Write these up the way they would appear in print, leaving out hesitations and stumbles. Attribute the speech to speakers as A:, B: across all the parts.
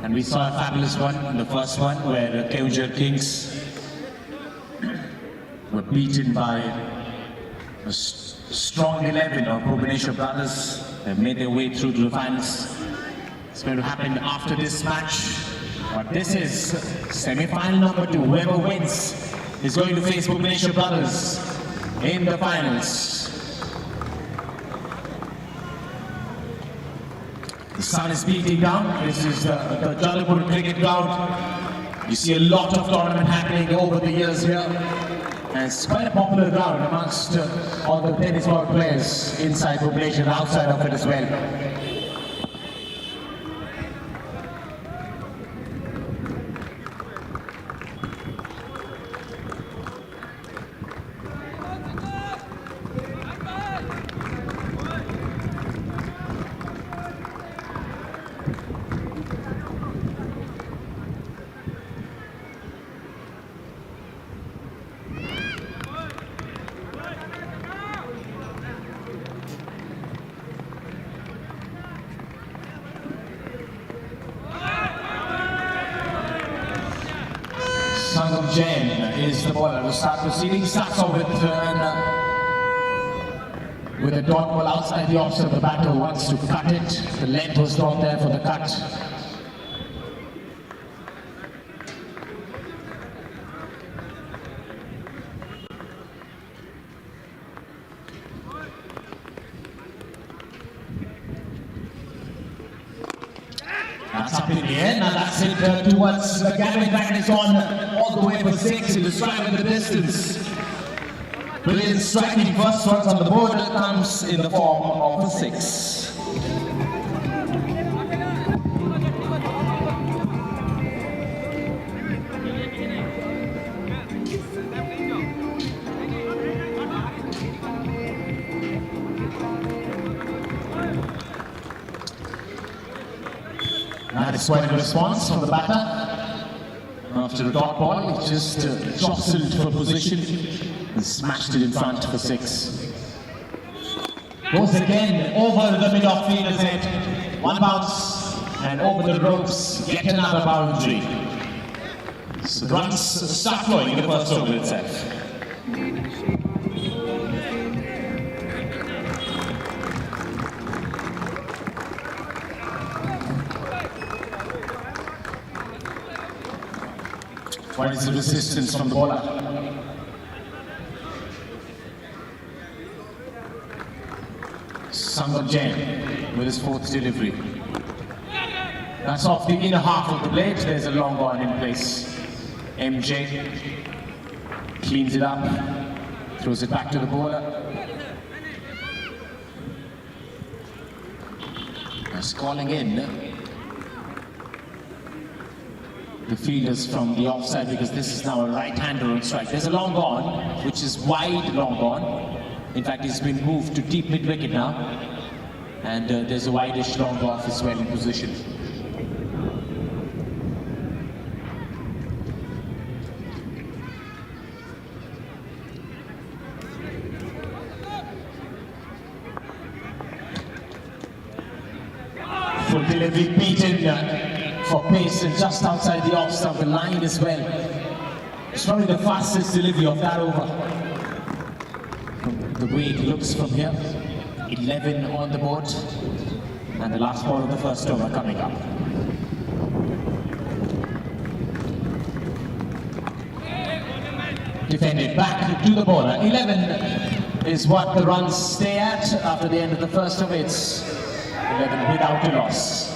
A: And we saw a fabulous one in the first one where Keunjur Kings were beaten by a strong 11 of Bhubaneswar Brothers. They've made their way through to the finals. It's going to happen after this match. But this is semi-final number 2. Whoever wins is going to face Bhubaneswar Brothers in the finals. The sun is beating down. This is the Jalapur cricket ground. You see a lot of tournament happening over the years here. And it's quite a popular ground amongst all the tennis ball players inside Bhubaneswar and outside of it as well. Is the bowler to start proceeding. Starts off with a dot ball outside the offside. The batter wants to cut it. The length was not there for the cut. That's up in the air. Now that's it towards Gavin. Dragon is on all the way for 6 in the strike in the distance. Brilliant striking. First runs on the board comes in the form of a 6. That is quite a response from the batter. After a dot ball, he just jostled for position and smashed it in front for 6. Goes again over the mid-off fielder's head. One bounce and over the ropes, yet another boundary. So the runs start flowing in the first over itself. What is the resistance from the bowler? Sangam Jain with his 4th delivery. That's off the inner half of the blade. There's a long one in place. MJ cleans it up, throws it back to the bowler. That's calling in the fielders from the offside because this is now a right-hander on strike. There's a long on, which is wide long on. In fact, it's been moved to deep mid-wicket now. And there's a wide-ish long off as well in position. Full delivery beaten for pace and just outside the off-stump, the line as well. It's probably the fastest delivery of that over. From the way it looks from here, 11 on the board, and the last ball of the first over coming up. Defended back to the bowler. 11 is what the runs stay at after the end of the first over. It's 11 without a loss.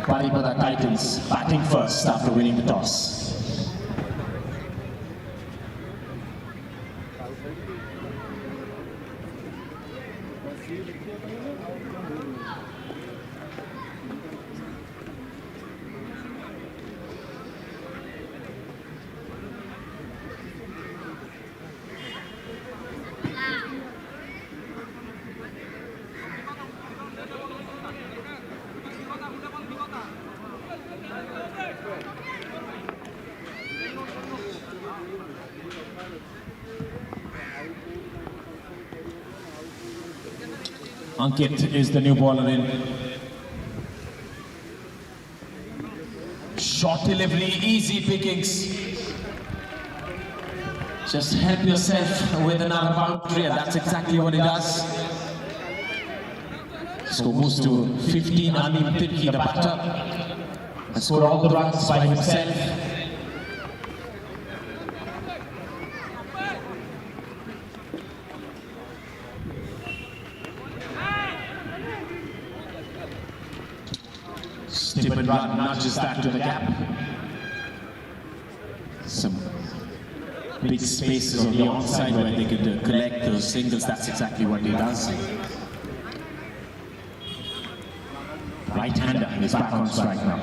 A: Paripada Titans batting first after winning the toss. Ankit is the new bowler in. Short delivery, easy pickings. Just help yourself with another boundary, and that's exactly what he does. So moves to 15, Anim Tirki, the batter, and scored all the runs by himself. Stipend run nudges that to the gap. Some big spaces on the onside where they could collect those singles. That's exactly what he does. Right-hander is back on strike now.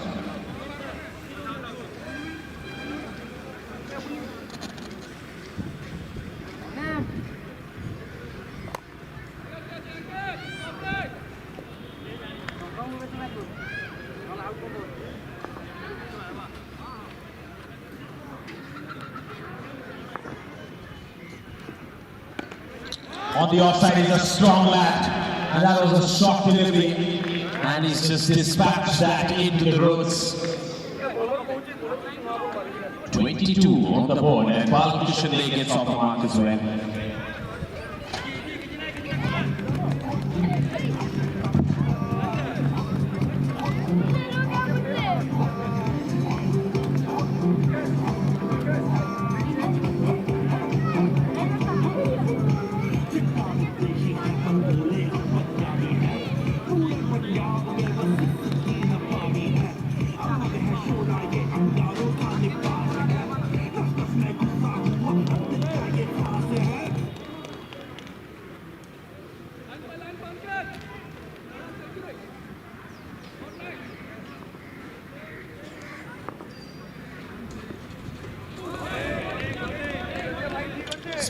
A: On the offside is a strong lad, and that was a short delivery, and he's just dispatched that into the roads. 22 on the board, and Balkishan gets off the mark as well.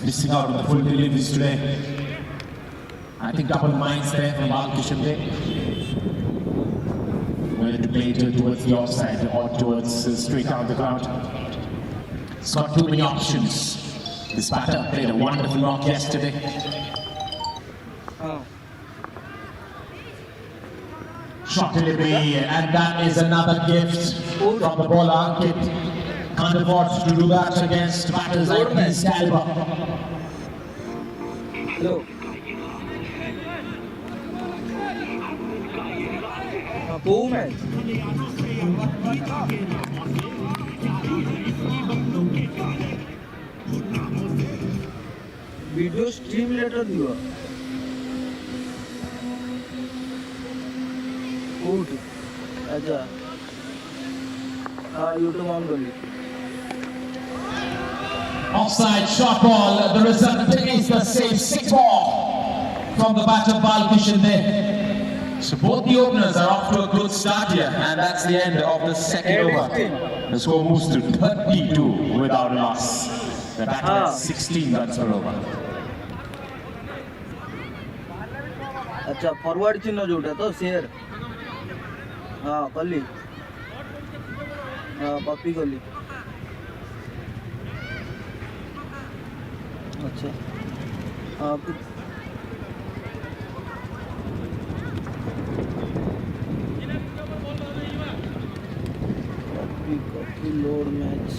A: Missing out on the full deliveries today. I think double minds there from Balkishan. Whether to play towards the offside or towards straight down the ground. It's not too many options. This batter played a wonderful knock yesterday. Shot delivery, and that is another gift from the bowler, Ankit. Can't afford to do that against batters like his caliber.
B: Hello. Boom match. Video stream later दिया. Good. अच्छा. YouTube on कर ली.
A: Offside shot ball, the result is the same 6 ball from the batter Balkishan there. So both the openers are off to a good start here, and that's the end of the second over. The score moves to 32 without a loss. The batter has 16 runs per over.
B: अच्छा forward चिन्ह जोड़ा तो share हाँ कली हाँ पप्पी कली अच्छा हाँ कॉपी लोड मैच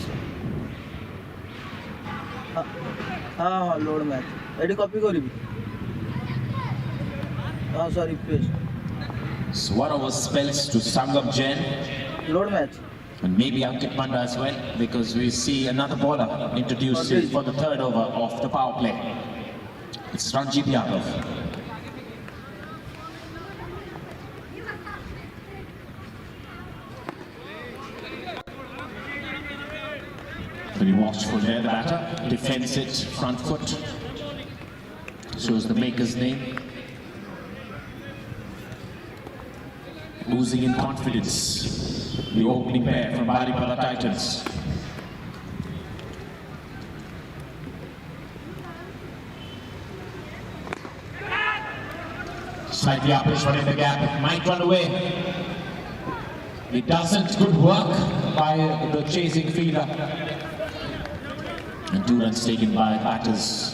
B: हाँ हाँ लोड मैच एडी कॉपी करी हाँ sorry paste
A: So one over spells to Sangam Jain.
B: Load match
A: And maybe Ankit Panda as well, because we see another bowler introduced for the third over of the power play. It's Ranjit Yadav. Very watchful there, the batter. Defends it, front foot. Shows the maker's name. Losing in confidence. The opening pair from Baripala Titans. Slightly uppish one in the gap, might run away. It doesn't. Good work by the chasing fielder. And 2 runs taken by batters.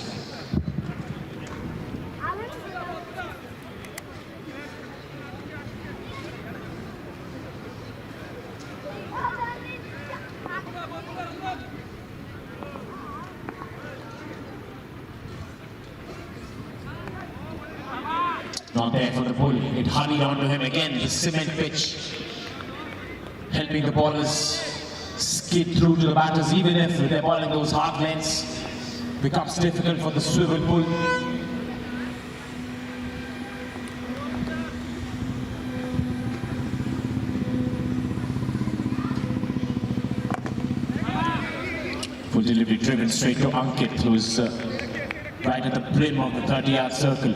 A: Not there for the pull. It hurried onto him again. The cement pitch helping the ballers skid through to the batters, even if they're bowling those hard lengths. Becomes difficult for the swivel pull. Full delivery driven straight to Ankit, who's right at the brim of the 30-yard circle.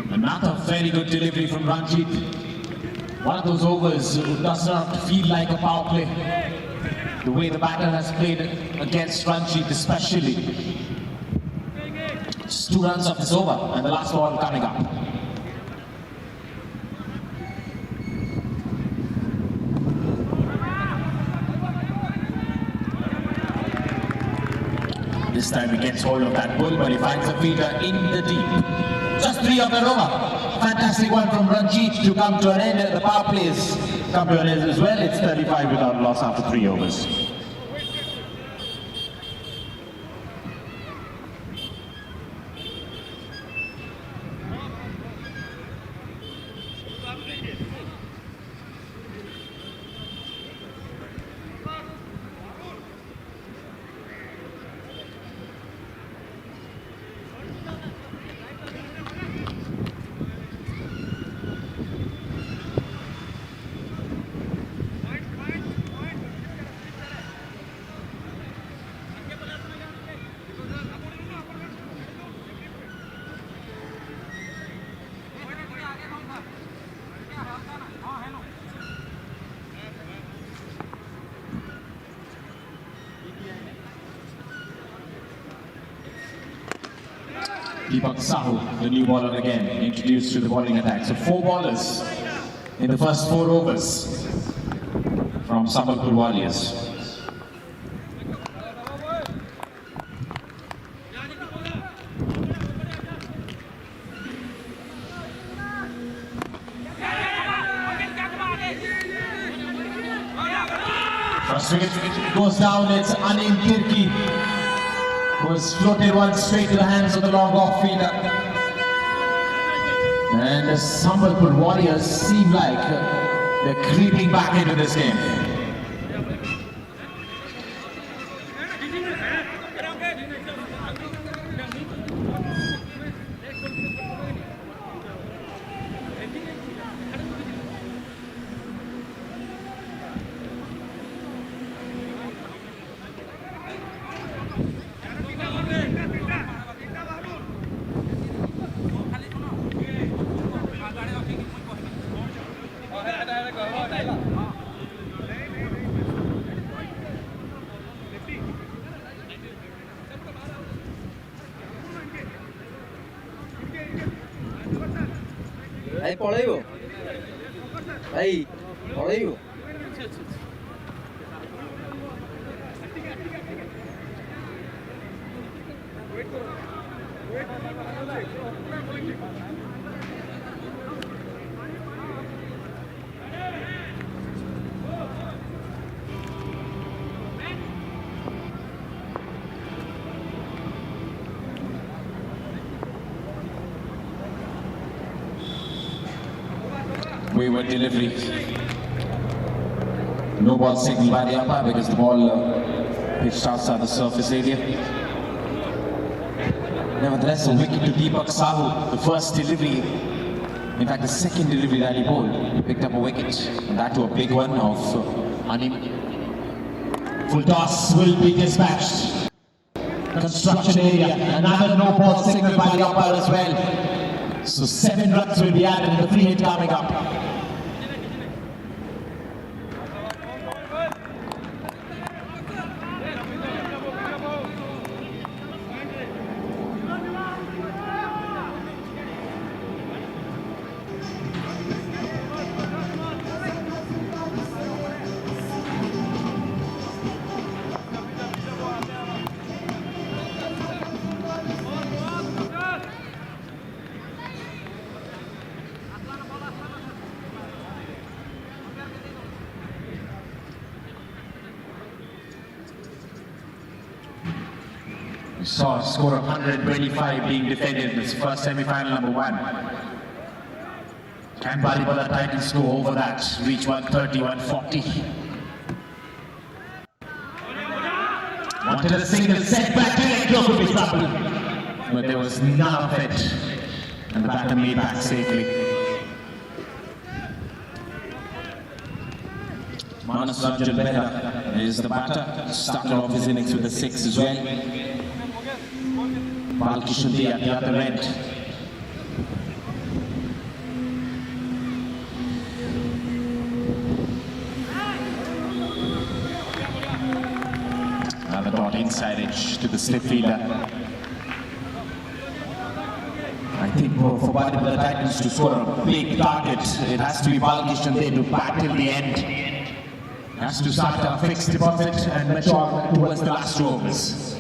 A: Another very good delivery from Ranjit. One of those overs who does not feel like a power play. The way the batter has played against Ranjit especially. Just 2 runs off this over and the last ball coming up. This time he gets hold of that bull, but he finds a feeder in the deep. Just 3 of the over. Fantastic one from Ranjit to come to an end. The power plays come to an end as well. It's 35 without loss after 3 overs. Deepak Sahu, the new bowler again, introduced to the bowling attack. So 4 bowlers in the first 4 overs from Sambalpur Warriors. First wicket goes down, it's Anil Tirki, who has floated one straight to the hands of the long off feeder. And the Sambalpur Warriors seem like they're creeping back into this game.
B: ଭାଇ ପଳେଇବ ଭାଇ ପଳେଇବ
A: Wayward delivery. No ball signal by the umpire because the ball pitched outside the surface area. Nevertheless, a wicket to Deepak Sahu. The first delivery, in fact the second delivery that he bowled, he picked up a wicket. And that to a big one of Anim. Full toss will be dispatched. Construction area. Another no ball signal by the umpire as well. So 7 runs will be added in the free hit coming up. We saw a score of 125 being defended in this first semi-final number 1. Can Balipala Titans go over that, reach 130, 140? Wanted a single set back to let go could be trouble. But there was none of it. And the batter made back safely. Manas Ranjan Beda is the batter. Started off his innings with a 6 as well. Balkishan Dey at the other end. Another dot inside edge to the slip fielder. I think for Balipala Titans to score a big target, it has to be Balkishan Dey to bat till the end. Has to start a fixed deposit and mature towards the last overs.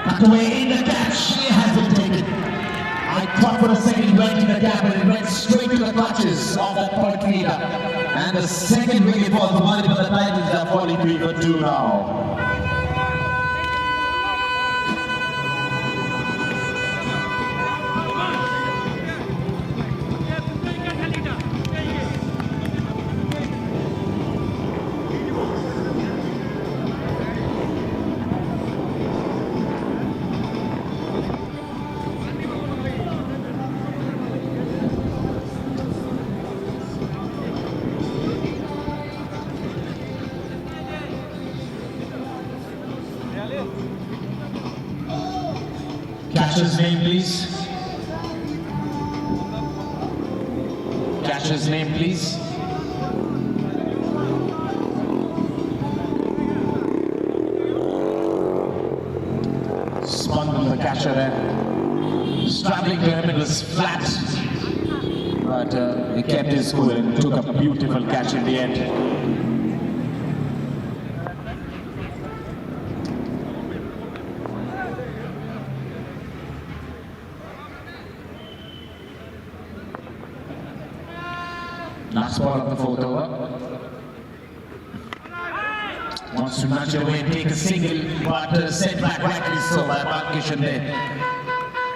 A: Cut away in the catch, he has it taken. I thought for a second he went in the gap and it went straight to the clutches of that point leader. And the second wicket for the Balipala Titans are 43 for 2 now. Catcher's name, please. Catcher's name, please. Spun on the catcher there. Straddling to him, it was flat. But he kept his cool and took a beautiful catch in the end. Last ball of the 4th over. Wants to nudge away and take a single, but set back rightly so by Balkishan Dey.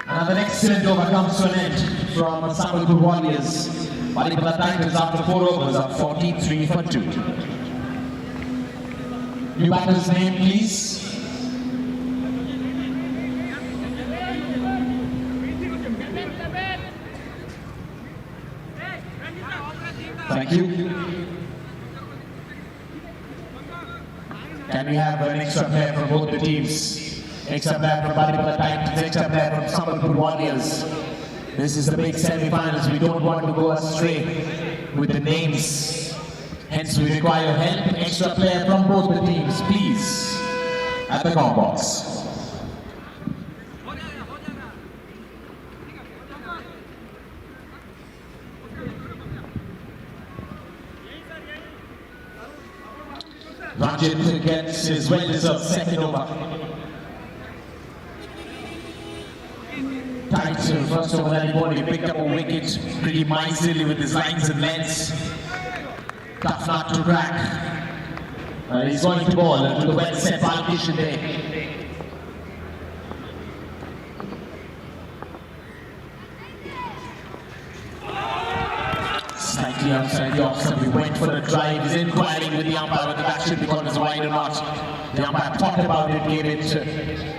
A: Another excellent over comes to an end from Sambalpur Warriors. Balipala Titans after 4 overs are 43 for 2. New batter's name, please. Thank you. Can we have an extra player from both the teams? Extra player from Balipala Titans, extra player from Sambalpur Warriors. This is the big semi-finals. We don't want to go astray with the names. Hence we require help. Extra player from both the teams, please. At the comment box. Ranjit gets his well-deserved second over. Tight first over that ball, he picked up a wicket pretty miserly with his lines and lengths. Tough nut to crack. He's going to ball to the well-set Balkishan Dey. Slightly outside the off-stump, he went for a drive. He's inquiring with the umpire whether that should be called as wide or not. The umpire thought about it, gave it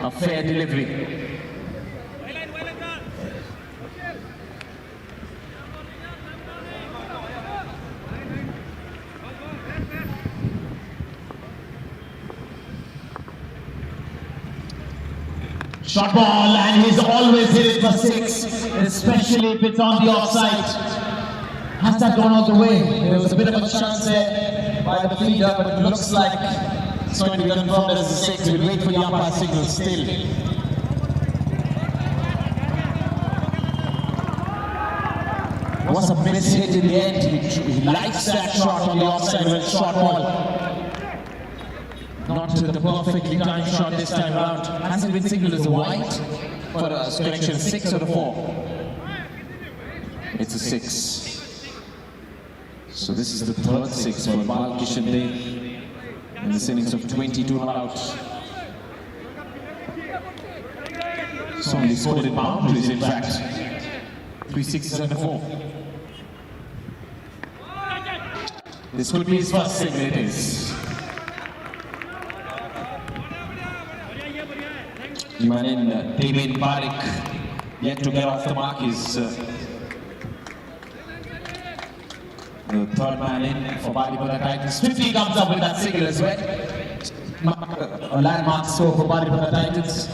A: a fair delivery. Short ball, and he's always hit it for 6, especially if it's on the offside. Has that gone all the way? There was a bit of a chance there by the fielder, but it looks like it's going to be confirmed as a 6. We'll wait for the umpire signal still. Was a miss hit in the end. He likes that shot on the offside with a short ball. Not the perfectly timed shot this time around. Hasn't been signaled as a wide for a correction, 6 or a 4. It's a 6. So this is the third 6 for Balkishan Dey in this innings of 22 not out. So only scored in boundaries, in fact. 3 6s and a 4. This could be his first single, it is. Imanin David Barik yet to get off the mark is the third man in for Baripada Titans. 50 comes up with that single as well. A landmark score for Baripada Titans.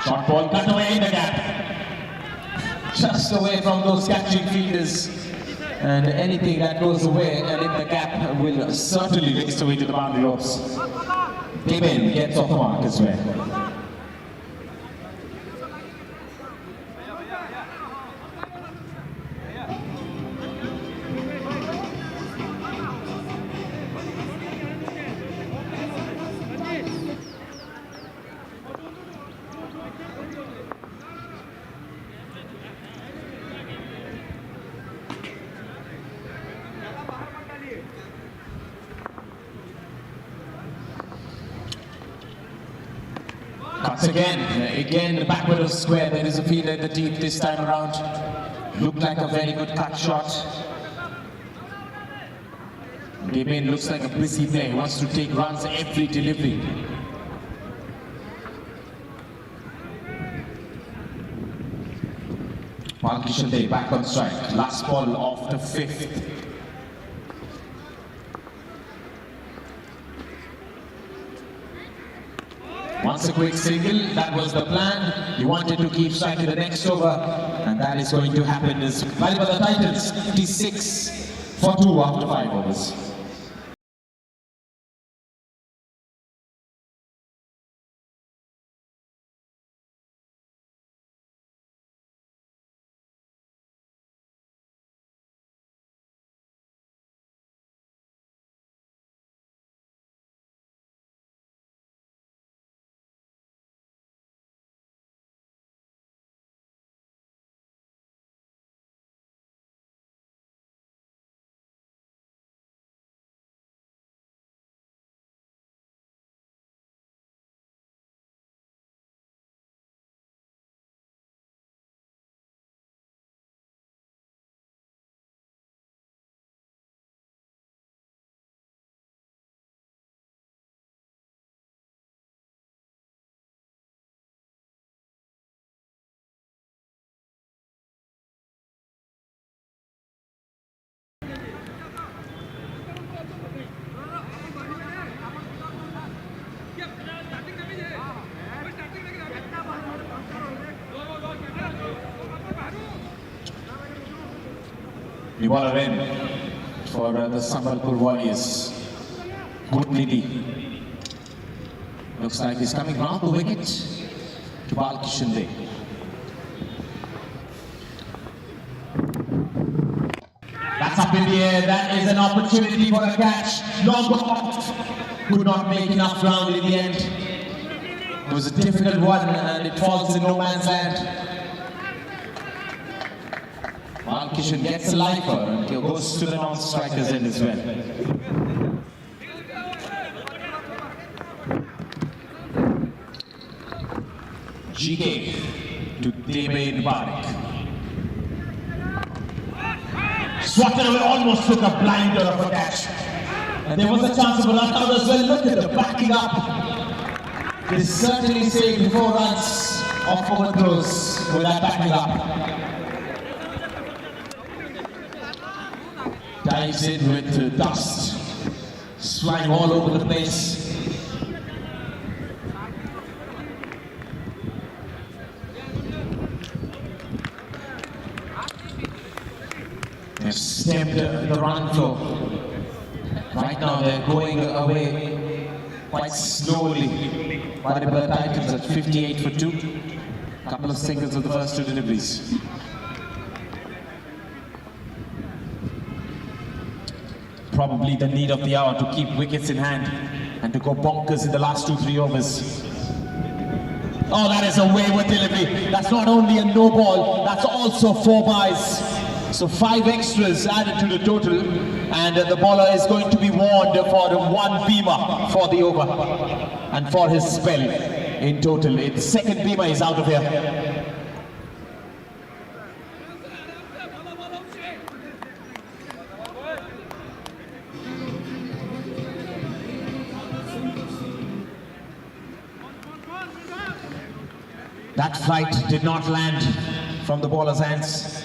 A: Short ball cut away in the gap. Just away from those catching fielders. And anything that goes away and in the gap will certainly race away to the boundary ropes. David gets off the mark as well. Cuts again the backward of square. There is a fielder at the deep this time around. Looked like a very good cut shot. Demain looks like a busy player. He wants to take runs every delivery. Malkishan Day back on strike. Last ball of the 5th. Once a quick single, that was the plan. He wanted to keep strike in the next over, and that is going to happen. Is Baripada Titans 56 for 2 after 5 overs. The baller in for the Sambalpur Warriors. Good Nidhi. Looks like he's coming round the wicket to Balkishan Day. That's up in the air. That is an opportunity for a catch. Long ball. Could not make enough ground in the end. It was a difficult one and it falls in no man's land. Malkishan gets a lifer and he goes to the non-strikers end as well. GK to David Barik. Swatted away, almost took a blinder of a catch. And there was a chance of a run out as well. Look at the backing up. They certainly saved 4 runs of overthrows with that backing up. Dives in with dust, flying all over the place. They've stemmed the run flow. Right now they're going away quite slowly. Baripada Titans at 58 for 2. Couple of singles of the first 2 deliveries. Probably the need of the hour to keep wickets in hand and to go bonkers in the last 2-3 overs. Oh, that is a wayward delivery. That's not only a no ball, that's also 4 byes. So 5 extras added to the total, and the bowler is going to be warned for 1 beamer for the over and for his spell in total. The second beamer is out of here. That flight did not land from the bowler's hands.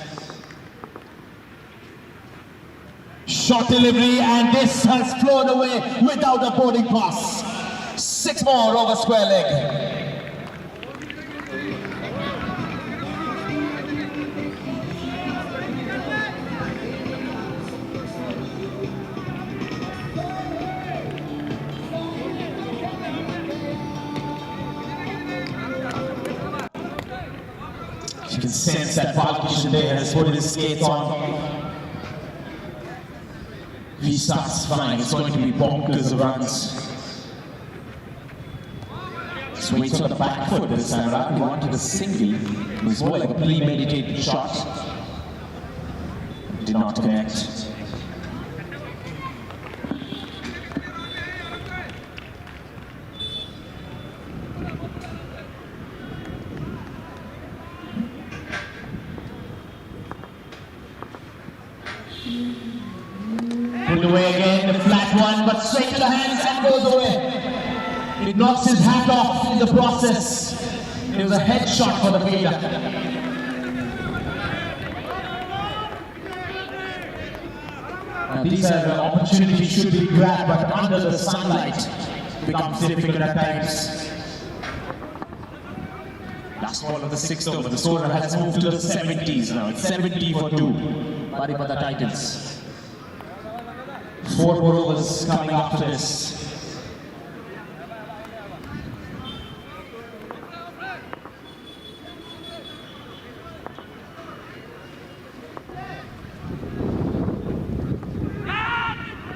A: Short delivery, and this has flown away without a boarding pass. 6 more over square leg. You can sense that Balkishan there has put his skates on. If he starts flying, it's going to be bonkers of runs. Just waits on the back foot this time around. He wanted a single. It was more like a premeditated shot. Did not connect. Put away again, the flat one, but straight to the hands and goes away. It knocks his hat off in the process. It was a headshot for the fielder. Now these are opportunities should be grabbed, but under the sunlight becomes difficult at times. Last ball of the 6th over. The score has moved to the 70s now. It's 70 for 2. Paripada Titans. 4 more overs coming after this.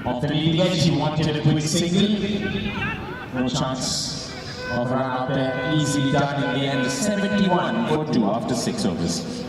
A: Off the leading edge, he wanted a quick single. No chance of a run out there. Easily done in the end. 71 for 2 after 6 overs.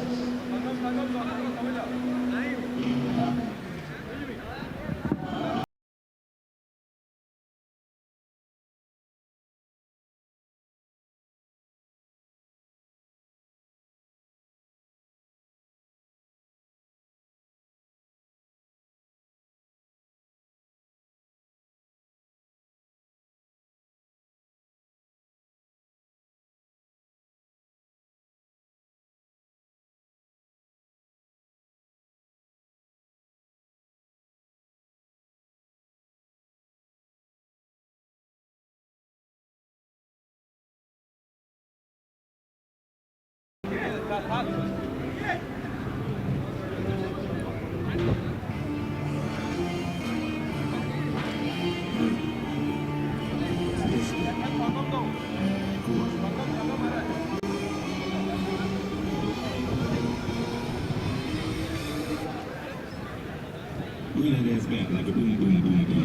C: Bring that ass back like a boom, boom, boom, boom.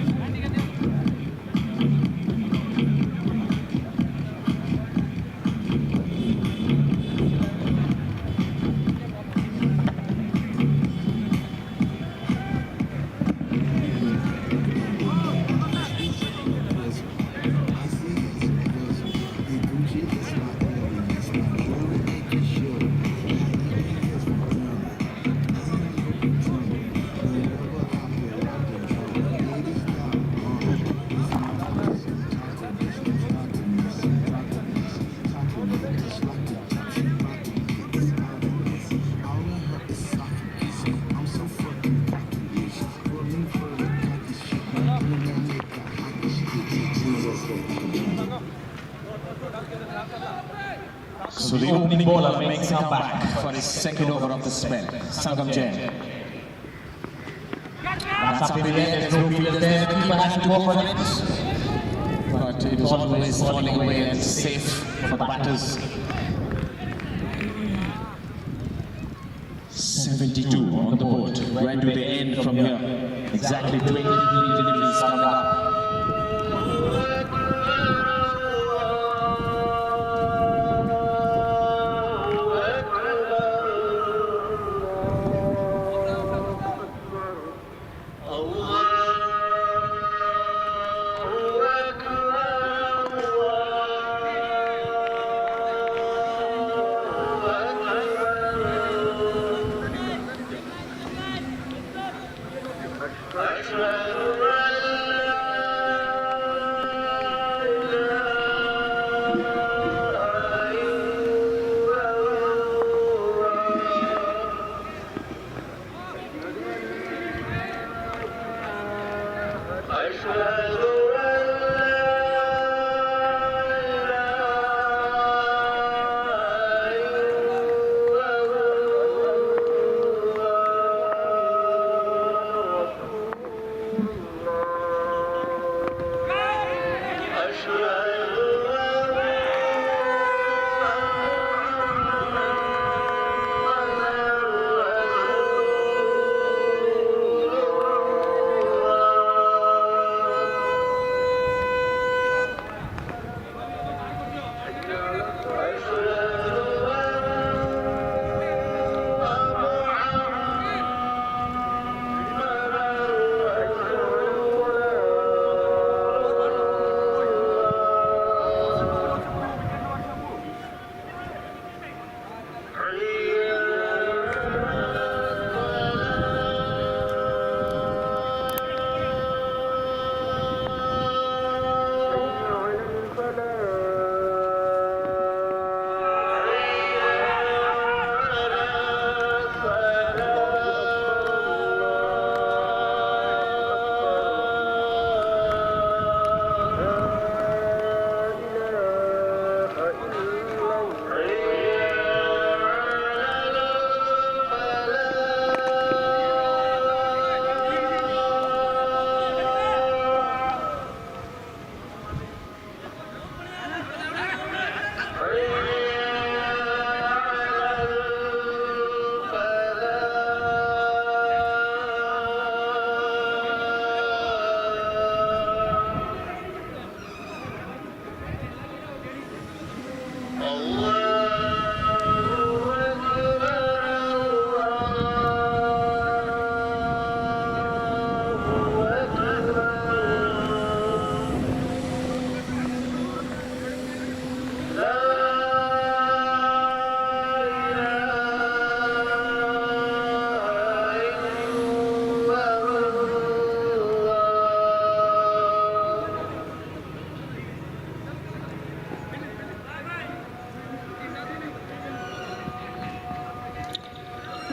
A: So the opening bowler makes a comeback for his second over of the spell, Sangam Jain. That's up in the air, there's no fielder there, the keeper has to go for it. But it was always falling away and safe for the batters. 72 on the board. Where do they end from here? Exactly 23 deliveries coming up.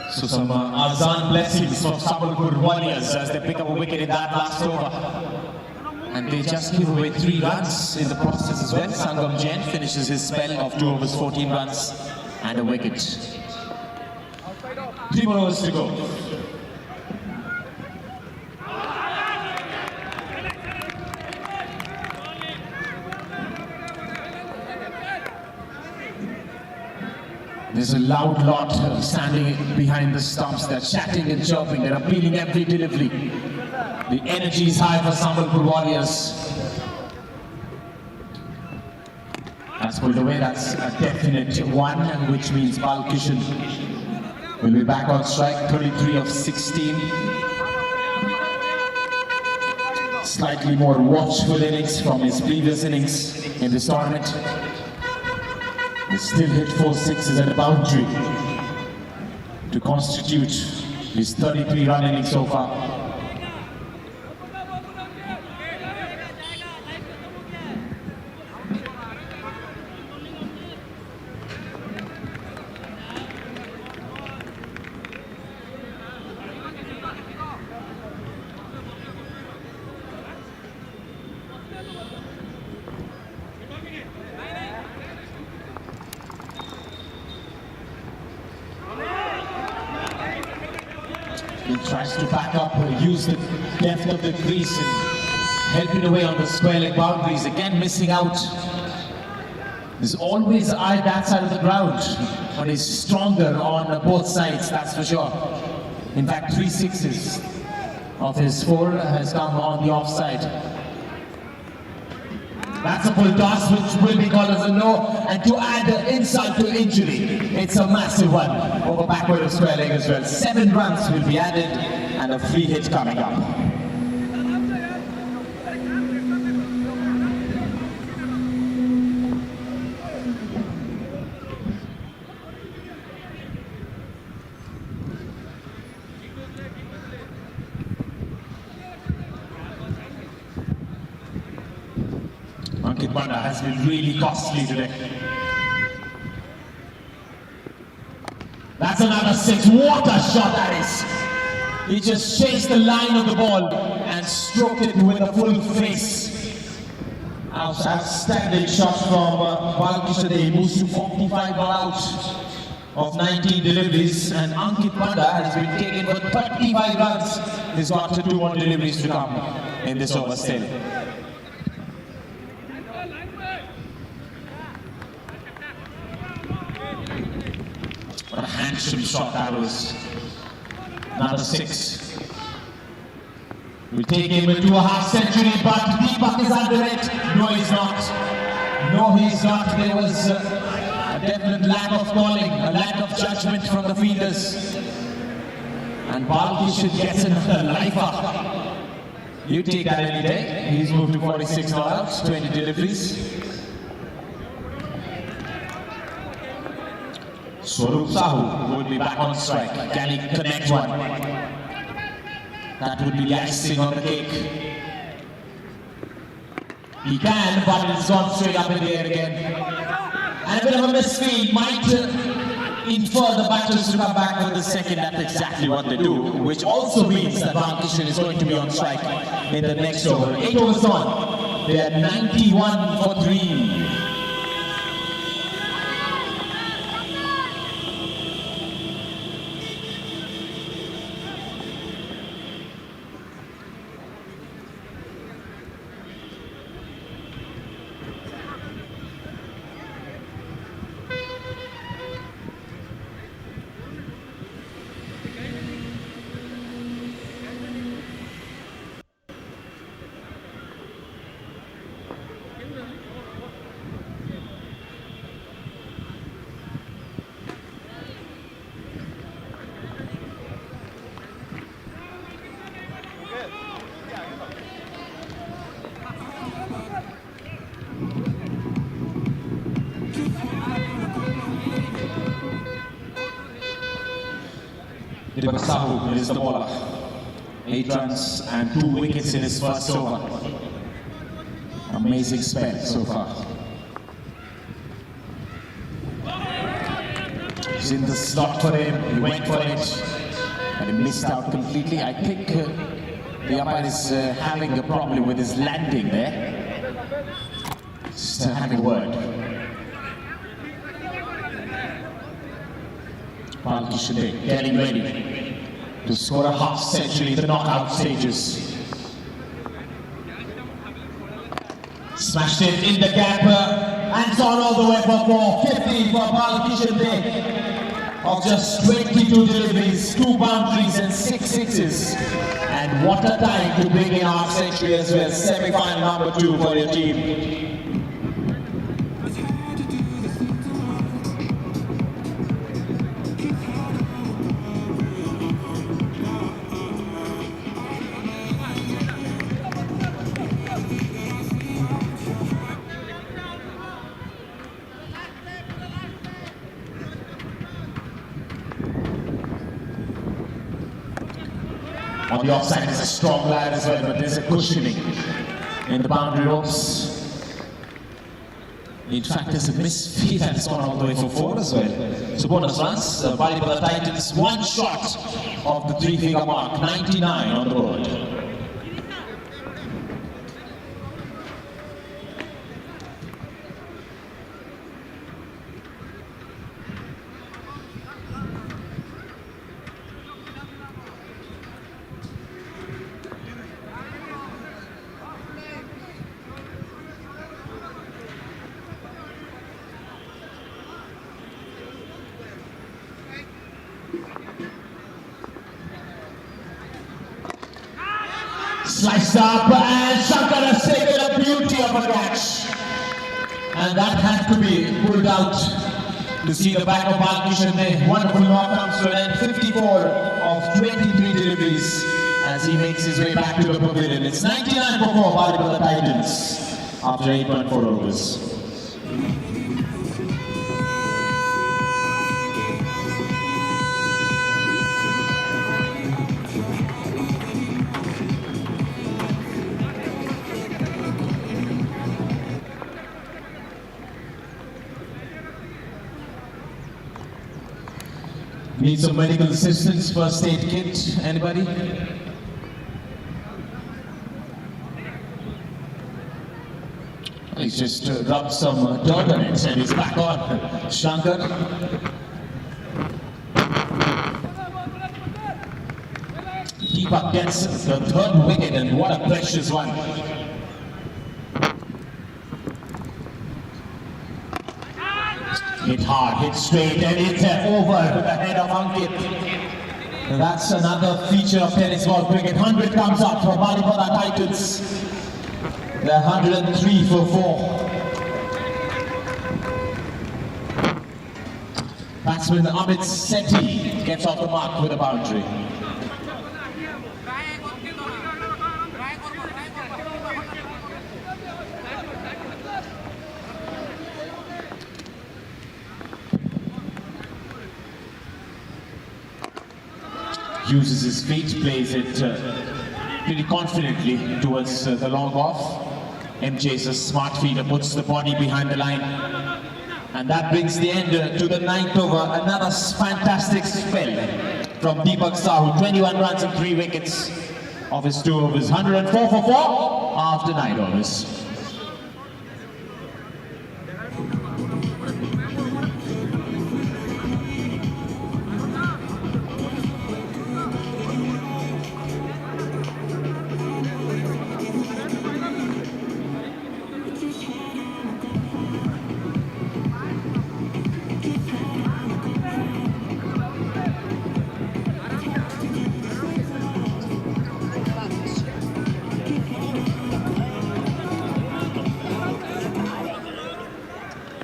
A: So some Azan blessings for Sambalpur Warriors as they pick up a wicket in that last over. And they just give away 3 runs in the process as well. Sangam Jain finishes his spell of 2 overs, 14 runs and a wicket. 3 more overs to go. There's a loud lot standing behind the stumps. They're chatting and chirping. They're appealing every delivery. The energy is high for Sambalpur Warriors. That's pulled away. That's a definite 1, which means Balkishan will be back on strike. 33 of 16. Slightly more watchful innings from his previous innings in this tournament. He still hit 4 sixes at a boundary to constitute his 33-run inning so far. He tries to back up, use the depth of the crease and helping away on the square leg boundaries. Again missing out. There's always eye that side of the ground, but he's stronger on both sides, that's for sure. In fact, 3 sixes of his 4 has come on the offside. That's a full toss which will be called as a no, and to add insult to injury, it's a massive one over backward of square leg as well. 7 runs will be added and a free hit coming up. Ankit Banda has been really costly today. That's another 6. What a shot that is! He just chased the line of the ball and stroked it with a full face. Outstanding shot from Balkishan. He moves to 45 out of 19 deliveries, and Ankit Panda has been taken for 35 runs. He's got 2 more deliveries to come in this over still. What a handsome shot that was. Another 6. We'll take him into a half century, but Deepak is under it. No, he's not. No, he's not. There was a definite lack of calling, a lack of judgment from the fielders. And Balkishan gets another lifer. You take that any day. He's moved to 46 not out, 20 deliveries. Swarup Sahu will be back on strike. Can he connect one? That would be the icing on the cake. He can, but it's gone straight up in the air again. And a bit of a misfield might infer the batters to come back with the second. That's exactly what they do, which also means that Balkishan is going to be on strike in the next over. 8 overs on. They are 91 for 3. Sahu is the bowler. 8 runs and 2 wickets in his first over. Amazing spell so far. He's in the slot for him. He went for it, but he missed out completely. I think the umpire is having a problem with his landing there. Just having a word. Balkishan getting ready to score a half century in the knockout stages. Smashed it in the gap and it's on all the way for 450 for Balkishan Day of just 22 deliveries, 2 boundaries and 6 sixes. And what a time to bring in half century as well. Semi-final number 2 for your team. On the offside is a strong line as well, but there's a cushioning in the boundary ropes. In fact, there's a misfield and it's gone all the way for 4 as well. So bonus runs, Balipala Titans, 1 shot of the 3-figure mark, 99 on the board. Sliced up and Shankar has taken a beauty of a catch. And that had to be pulled out to see the back of Balkishan. Wonderful knock comes to an end. 54 of 23 deliveries as he makes his way back to the pavilion. It's 99 for 4 Balipala Titans after 8.4 overs. Need some medical assistance, first aid kit, anybody? He's just rubbed some dirt on it and he's back on. Shankar. Deepak gets the third wicket, and what a precious one. Hit hard, hit straight, and it's over the head of Ankit. And that's another feature of tennis ball cricket. 100 comes up for Balipada Titans. They're 103 for 4. Batsman Amit Sethi gets off the mark with a boundary. Uses his feet, plays it pretty confidently towards the long off. MJ's a smart feeder, puts the body behind the line. And that brings the end to the 9th over. Another fantastic spell from Deepak Sahu. 21 runs and 3 wickets of his 2 overs. 104 for 4 after 9 overs.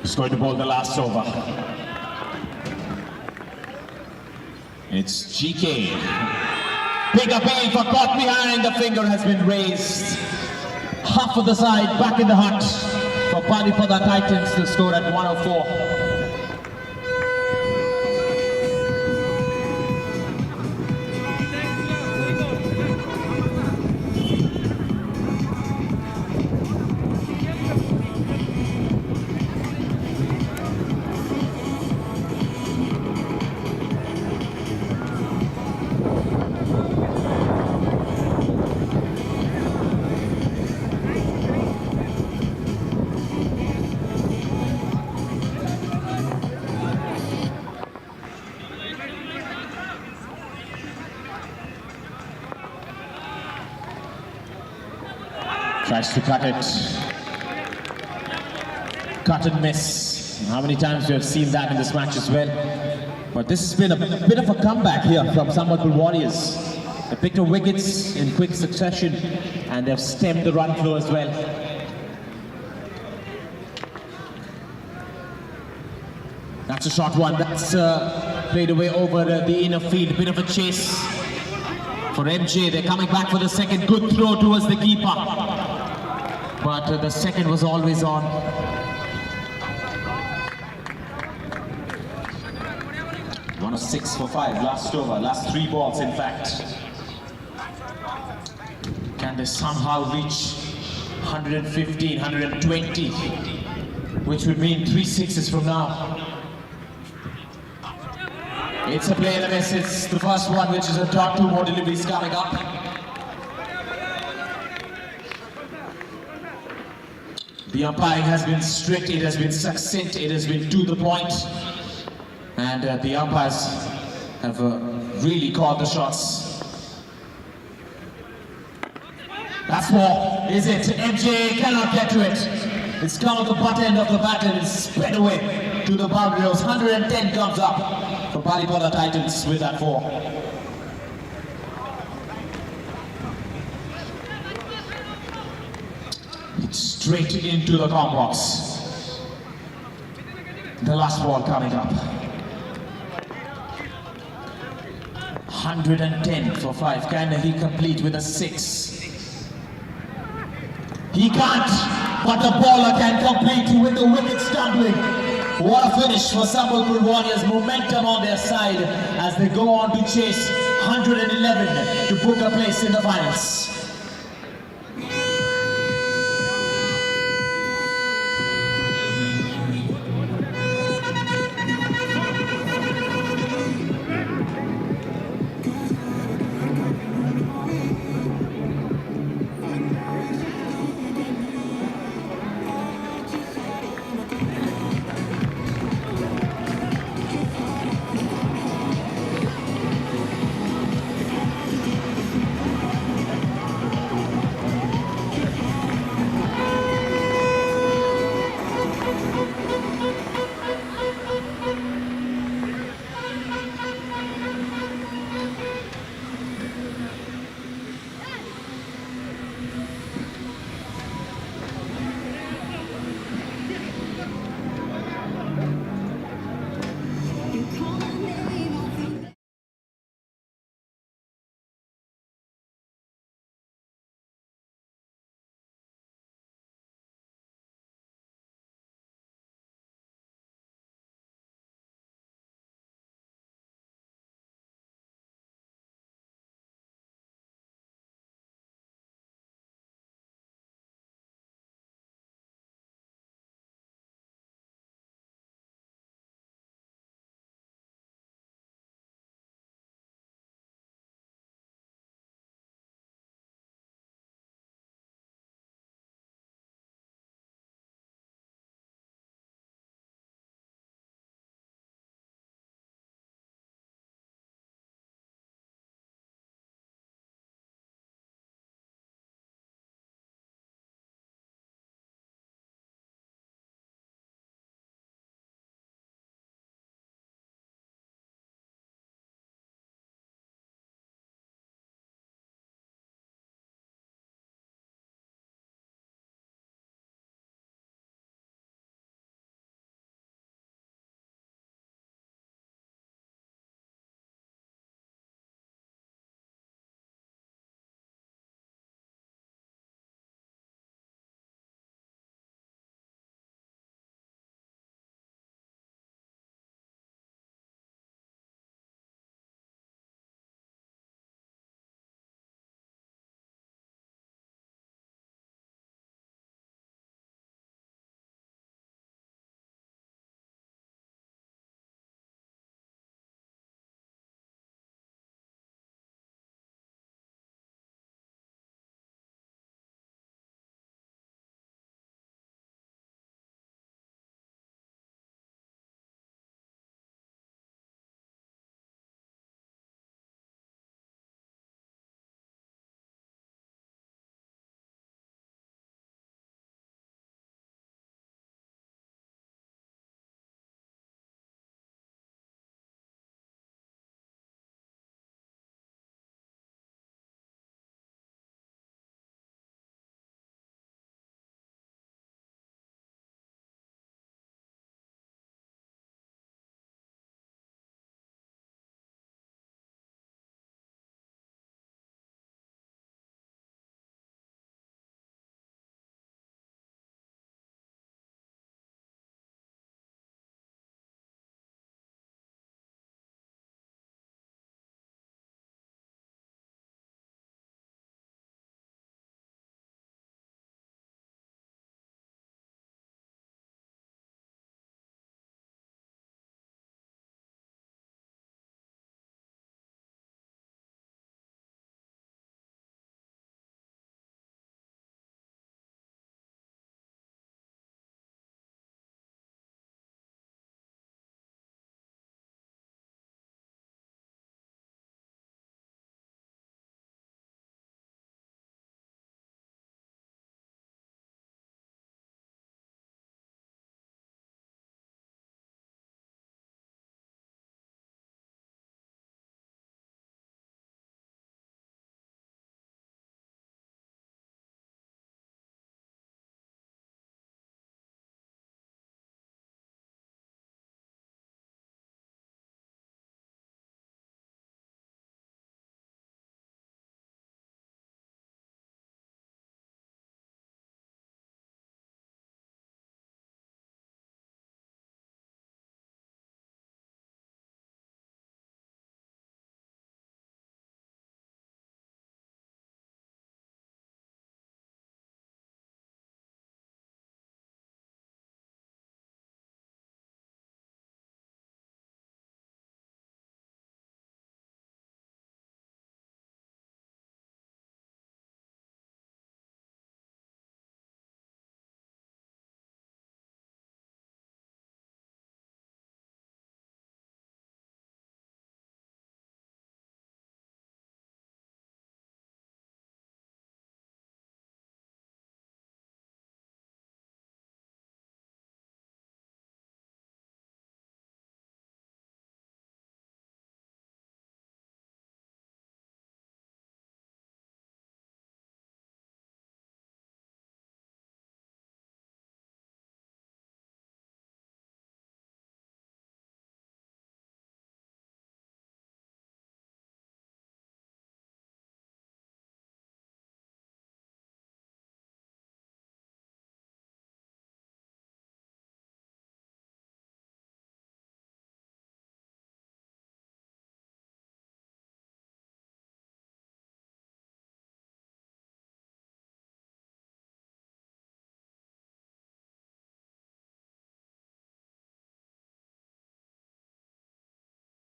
A: He's going to bowl the last over. It's GK. Big appeal for caught behind. The finger has been raised. Half of the side back in the hunt for Balipada Titans to score at 104. Tries to cut it. Cut and miss. How many times we have seen that in this match as well. But this has been a bit of a comeback here from Sambalpur Warriors. They picked up wickets in quick succession and they've stemmed the run flow as well. That's a short one. That's played away over the inner field. A bit of a chase for MJ. They're coming back for the second. Good throw towards the keeper. But the second was always on. One of 6 for 5, last over, last 3 balls in fact. Can they somehow reach 115, 120, which would mean 3 sixes from now? It's a play and a miss. It's the first one, which is a dot. 2 more deliveries coming up. The umpiring has been strict, it has been succinct, it has been to the point. And the umpires have really called the shots. That's more, is it? MJ cannot get to it. It's come at the butt end of the bat and it's sped away to the boundary. 110 comes up for Balipada Titans with that 4. Straight into the comp box. The last ball coming up. 110 for 5. Can he complete with a 6? He can't, but the bowler can complete with the wicket stumbling. What a finish for Sambalpur Warriors. Momentum on their side as they go on to chase 111 to book a place in the finals.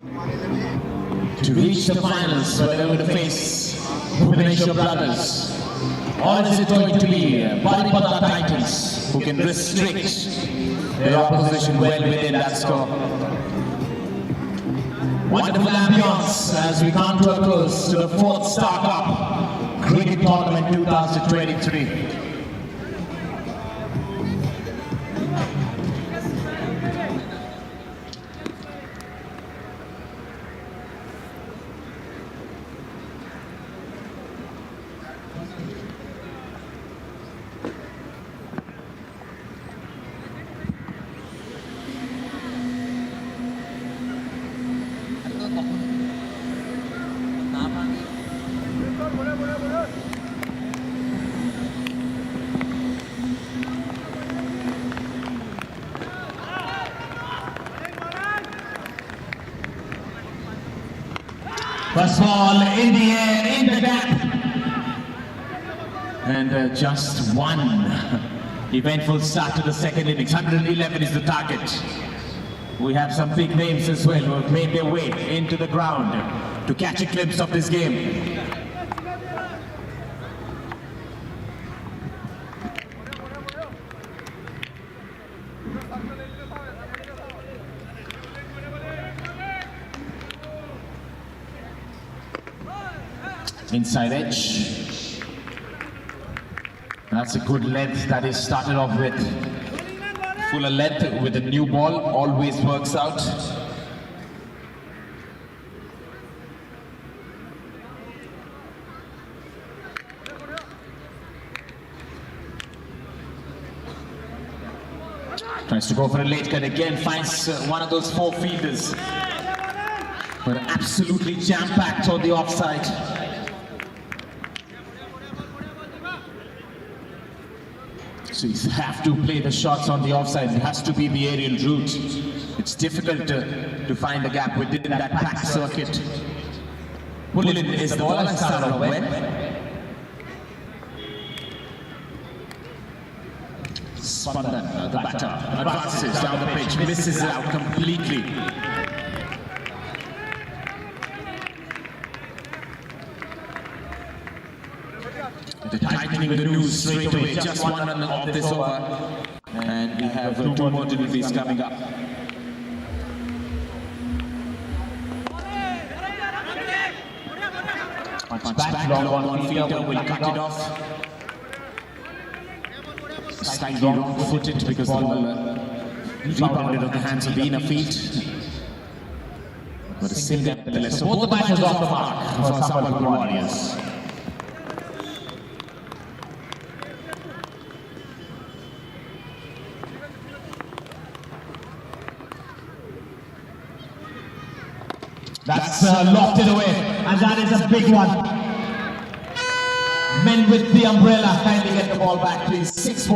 A: To reach the finals, where they're going to face PROFESIONAL brothers. Or is it going to be Baripada Titans, who can restrict their opposition well within that score? Wonderful ambience as we come to a close to the 4th Star Cup Cricket Tournament 2023. First ball in the air, in the gap. And just one eventful start to the second innings. 111 is the target. We have some big names as well who have made their way into the ground to catch a glimpse of this game. Inside edge. That's a good length that is started off with. Fuller length with a new ball always works out. Tries to go for a late cut again, finds one of those 4 fielders. But absolutely jam-packed on the offside. So you have to play the shots on the offside. It has to be the aerial route. It's difficult to find the gap within that packed circuit. Pull-in is the ball and start off well. Spandan, the batter, advances down the pitch, misses it out completely. The tightening the news straight away, just one run of this over, and we have 2 more deliveries coming up. Punch back, long one fielder will cut it off. Slightly wrong-footed because the ball rebounded on the hands of the inner field. But a single, so both the batters off the mark for Sambalpur Warriors. That's lofted away, and that is a big one. Men with the umbrella kindly get the ball back, please. 6-4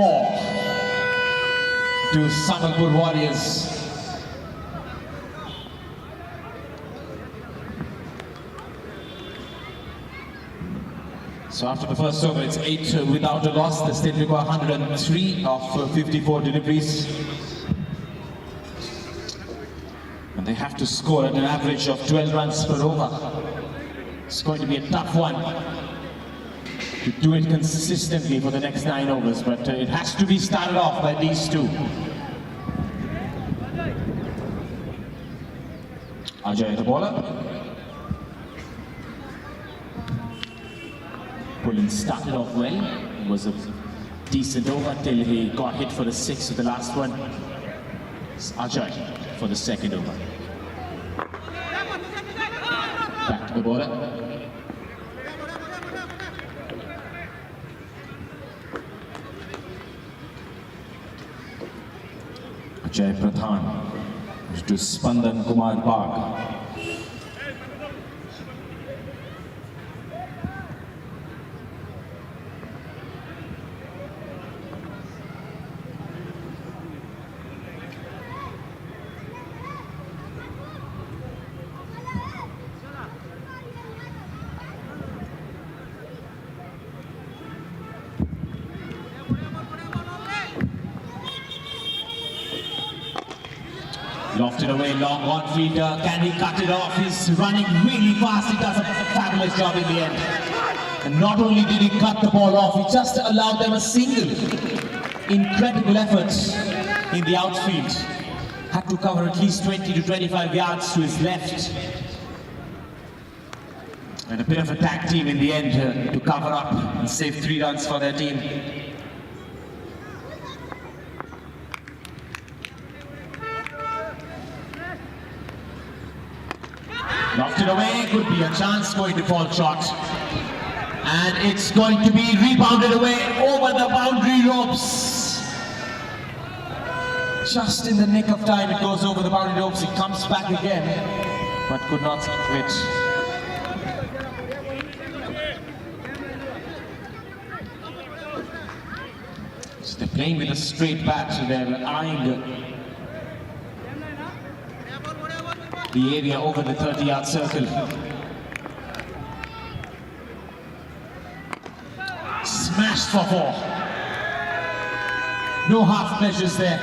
A: to Sambalpur Warriors. So after the first over, it's 8 without a loss. They still require 103 of 54 deliveries. And they have to score at an average of 12 runs per over. It's going to be a tough one to do it consistently for the next 9 overs, but it has to be started off by these 2. Ajay, the bowler. Pull-in started off well. It was a decent over till he got hit for the 6 of the last one. It's Ajay for the second over. Back to the bowler. Ajay Pradhan to Spandan Kumar Bagh. Lofted away, long on fielder. Can he cut it off? He's running really fast. He does a fabulous job in the end. And not only did he cut the ball off, he just allowed them a single. Incredible effort in the outfield. Had to cover at least 20 to 25 yards to his left. And a bit of a tag team in the end to cover up and save 3 runs for their team. Lofted away, could be a chance, going to fall short. And it's going to be rebounded away over the boundary ropes. Just in the nick of time, it goes over the boundary ropes. It comes back again, but could not quit. So they're playing with a straight bat, so they're eyeing the area over the 30-yard circle. Smashed for 4. No half measures there.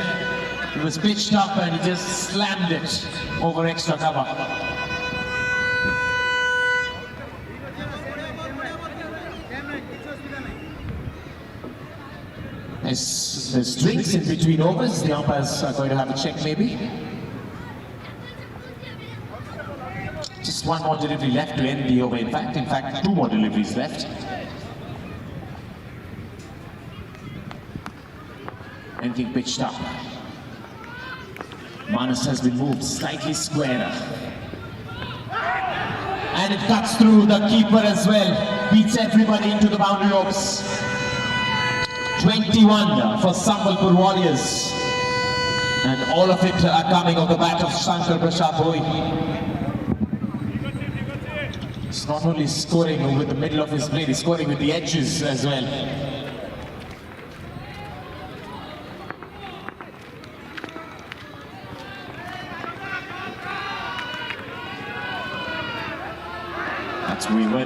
A: It was pitched up and he just slammed it over extra cover. There's drinks in between overs. The umpires are going to have a check maybe. Just one more delivery left to end the over. In fact, 2 more deliveries left. Anything pitched up. Manas has been moved slightly squarer. And it cuts through the keeper as well. Beats everybody into the boundary ropes. 21 for Sambalpur Warriors. And all of it are coming on the bat of Shankar Prasad Bhoi. He's not only scoring over the middle of his plate, he's scoring with the edges as well.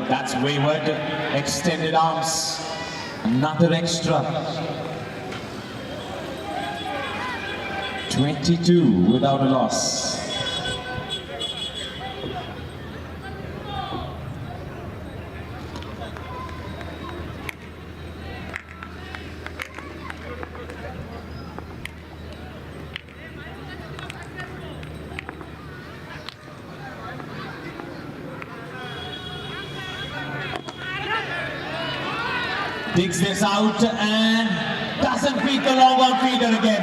A: That's wayward. Extended arms. Another extra. 22 without a loss. Digs this out and doesn't beat the long on feeder again.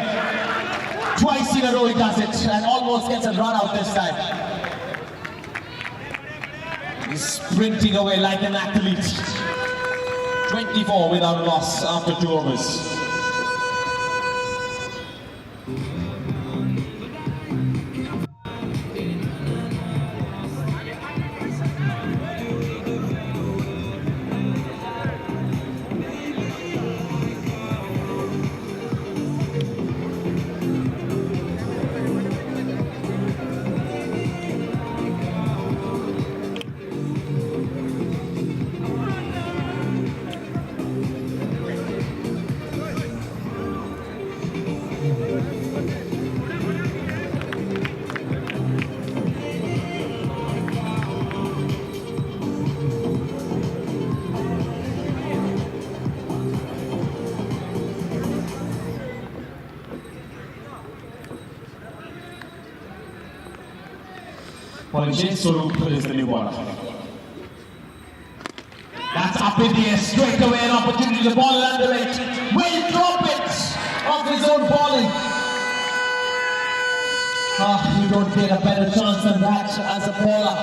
A: Twice in a row he does it and almost gets a run out this time. He's sprinting away like an athlete. 24 without a loss after 2 overs. Swaroop is the new bowler. That's up in the air, straight away an opportunity, the ball under it. Will drop it off his own bowling. You don't get a better chance than that as a bowler.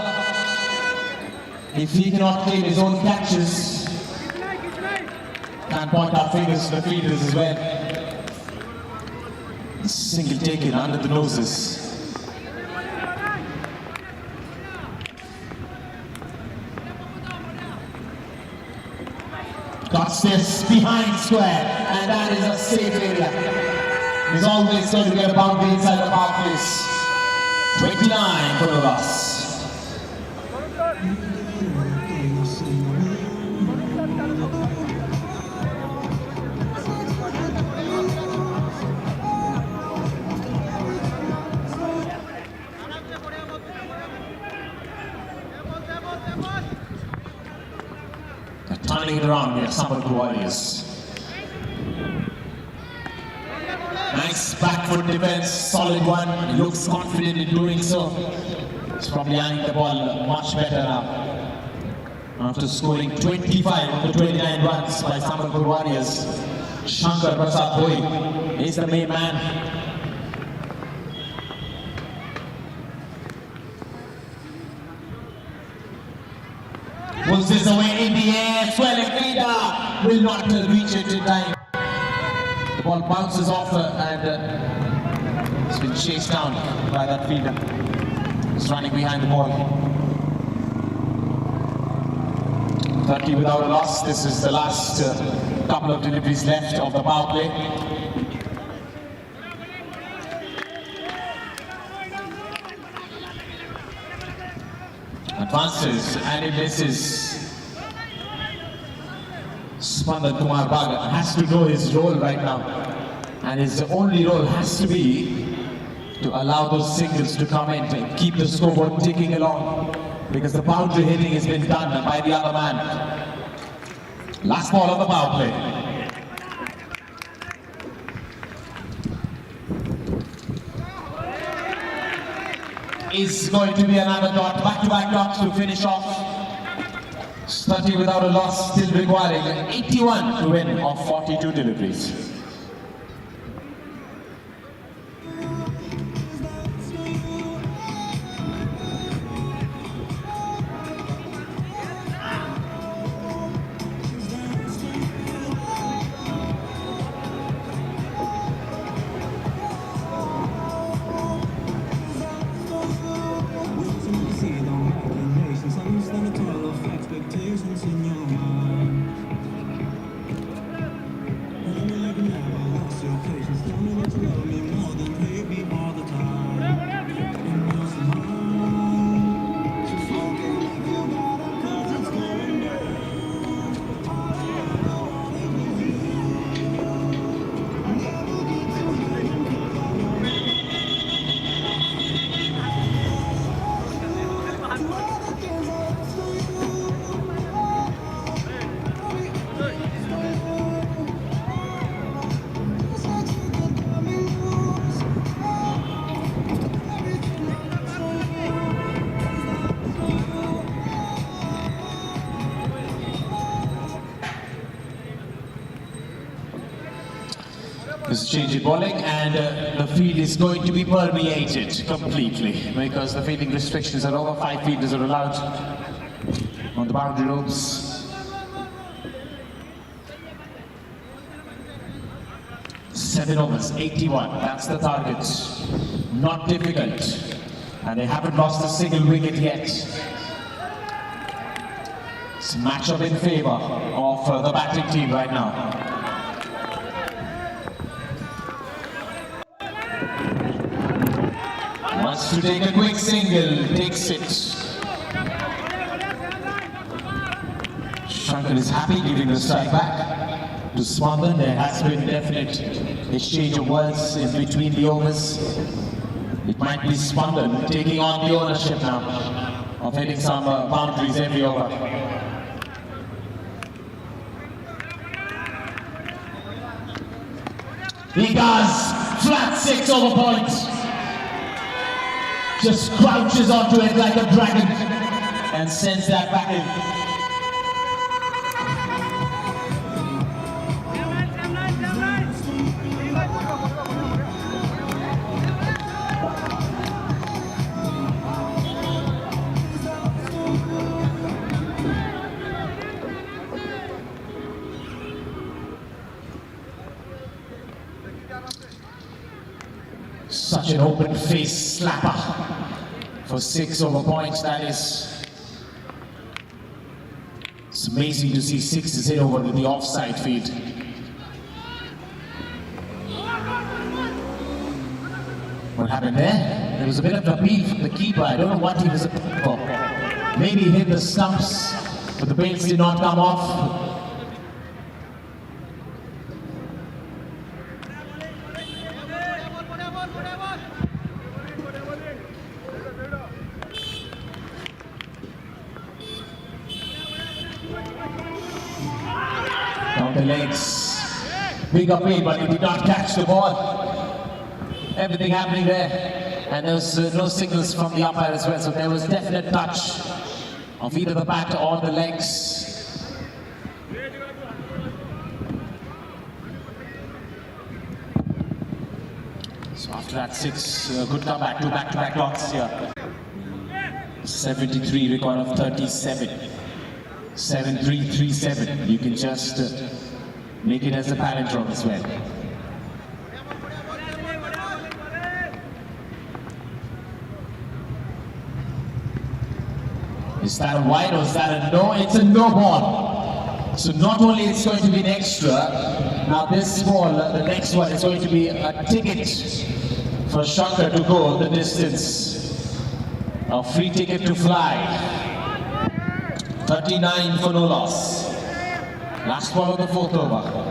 A: If he cannot claim his own catches, can point our fingers to the fielders as well. Single taken under the noses. Cuts this behind square, and that is a safe area. There's always going to be a boundary inside the power place. 29 for the loss. Turning it around here, Sambalpur Warriors. Nice back foot defense, solid one. He looks confident in doing so. He's probably eyeing the ball much better now. After scoring 25 of the 29 runs by Sambalpur Warriors, Shankar Prasad Bhoi is the main man. Pulls this away in the air, swelling leader will not reach it in time. The ball bounces off and it's been chased down by that fielder. He's running behind the ball. 30 without a loss. This is the last couple of deliveries left of the power play. Advances and it misses. Spandan Kumar Bhagat has to know his role right now, and his only role has to be to allow those singles to come in and keep the scoreboard ticking along, because the boundary hitting has been done by the other man. Last ball of the power play. Is going to be another dot, back-to-back dots to finish off. 30 without a loss, still requiring 81 to win of 42 deliveries. This is change in bowling, and the field is going to be permeated completely because the fielding restrictions are over. 5 fielders are allowed on the boundary ropes. 7 overs, 81. That's the target. Not difficult, and they haven't lost a single wicket yet. It's a matchup in favour of the batting team right now. Wants to take a quick single, takes it. Shankar is happy, giving the strike back to Swandan. There has been definite exchange of words in between the overs. It might be Swandan taking on the ownership now of hitting some boundaries every over. He does! Flat 6 over points. Just crouches onto it like a dragon and sends that back in. Such an open face slapper for 6 over points. That is, it's amazing to see 6s hit over to the offside feed. What happened there? There was a bit of appeal from the keeper. I don't know what he was for. Maybe he hit the stumps, but the bails did not come off. on the legs. Big appeal, but he did not catch the ball. Everything happening there. And there was no signals from the umpire as well, so there was definite touch of either the bat or the legs. So after that 6, good comeback, 2 back-to-back dots here. 73, record of 37. 7-3-3-7. You can just make it as a palindrome as well. Is that a wide or is that a no? It's a no ball. So not only it's going to be an extra, now this ball, the next one is going to be a ticket for Shankar to go the distance. A free ticket to fly. 39 for no loss. Last ball of the 4th over.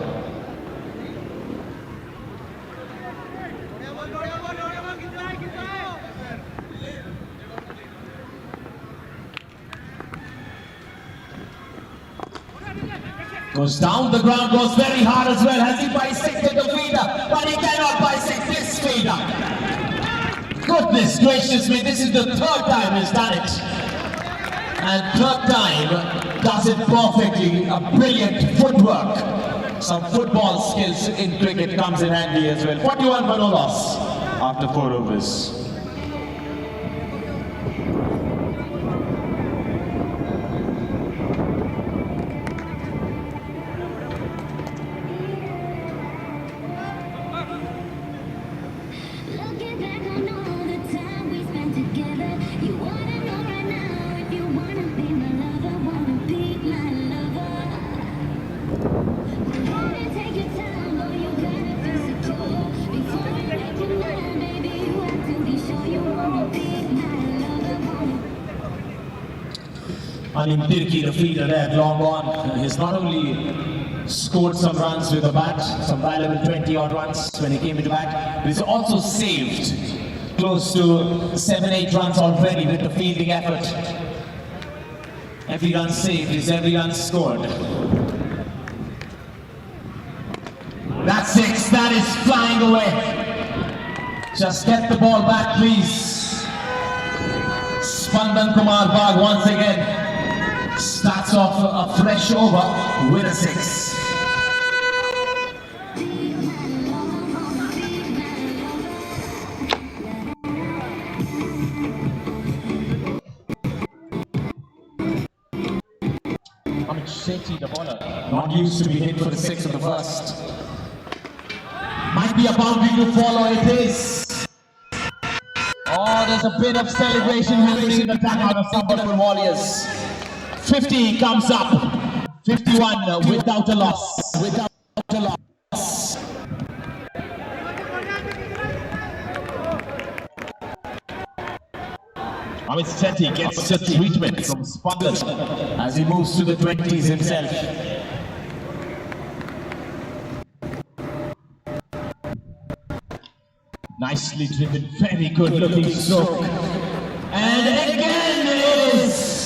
A: Goes down the ground, goes very hard as well. Has he bisected the feeder? But he cannot bisect this feeder. Goodness gracious me, this is the 3rd time he's done it. And 3rd time does it perfectly. A brilliant footwork. Some football skills in cricket comes in handy as well. 41 for no loss after 4 overs. Anim Tirki, the fielder there, long on. He's not only scored some runs with the bat, some valuable 20-odd runs when he came into bat, but he's also saved close to 7-8 runs already with the fielding effort. Every run saved is every run scored. That's 6, that is flying away. Just get the ball back, please. Spandan Kumar Bagh once again starts off a fresh over with a 6. Amit Shetty, the bowler, not used to be hit for the 6 of the 1st. Might be a boundary to follow, it is. Oh, there's a bit of celebration happening in the back of some Liverpool Warriors. 50 comes up. 51 without a loss. Without a loss. Amit Shetty gets a treatment from Spandan as he moves to the 20s himself. Nicely driven, very good looking stroke. And again it is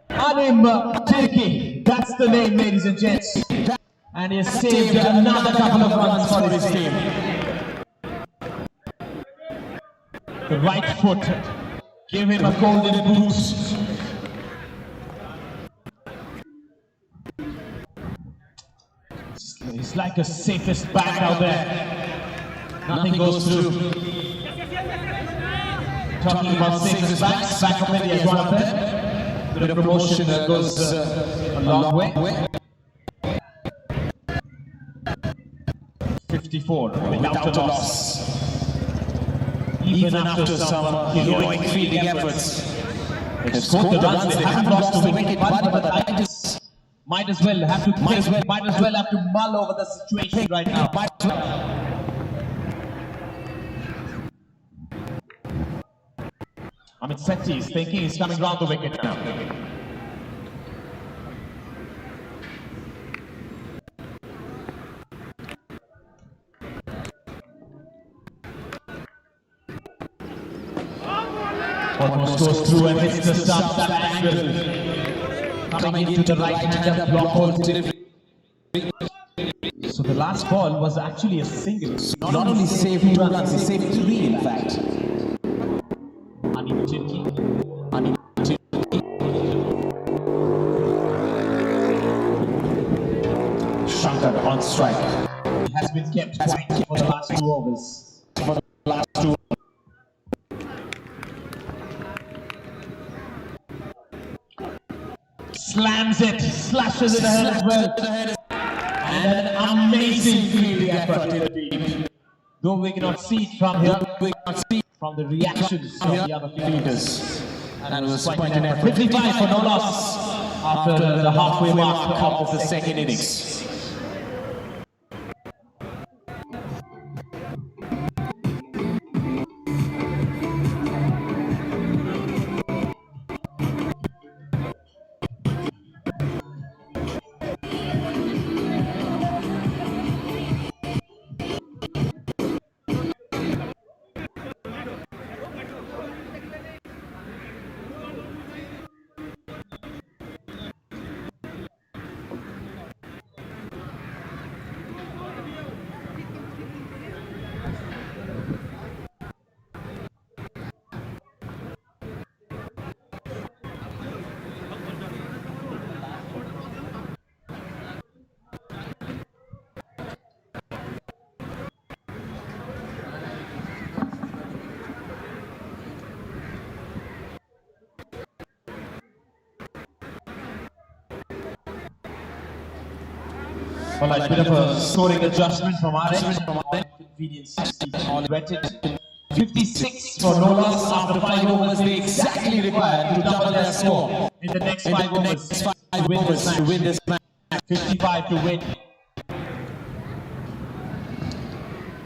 A: Anim Tirki. That's the name, ladies and gents. And he has saved another couple of runs for his team. The right foot gave him a golden boot. It's like a safest bag out there. Nothing goes through. Talking about safest backs, back of India is one of them. The promotion goes a long way. 54 without a loss. Even after some heroic fielding efforts. They've scored the runs, they haven't lost the wicket, but I just might as well have to mull over the situation right now. Amit Shetty is thinking he's coming round the wicket now. Almost goes through and hits the stump, that angle. Coming into the right-hander block hole delivery.
D: So the last ball was actually a single.
A: Not only saved 2 runs, he saved 3 in fact. Shankar on strike.
D: He has been kept quiet for the last 2 overs.
A: For the last 2.
D: Slams it, slashes it ahead as well. And an amazing fielding effort indeed. Though we cannot see it from here, we cannot see from the reactions of the other fielders.
A: And it was quite an effort.
D: 55 for no loss after the halfway mark
A: of the second innings.
D: Well, a bit of a scoring adjustment from our end. Convenience all wetted. 56 for no loss after 5 overs. They exactly required to double their score in the next 5 overs to win this match. 55 to win.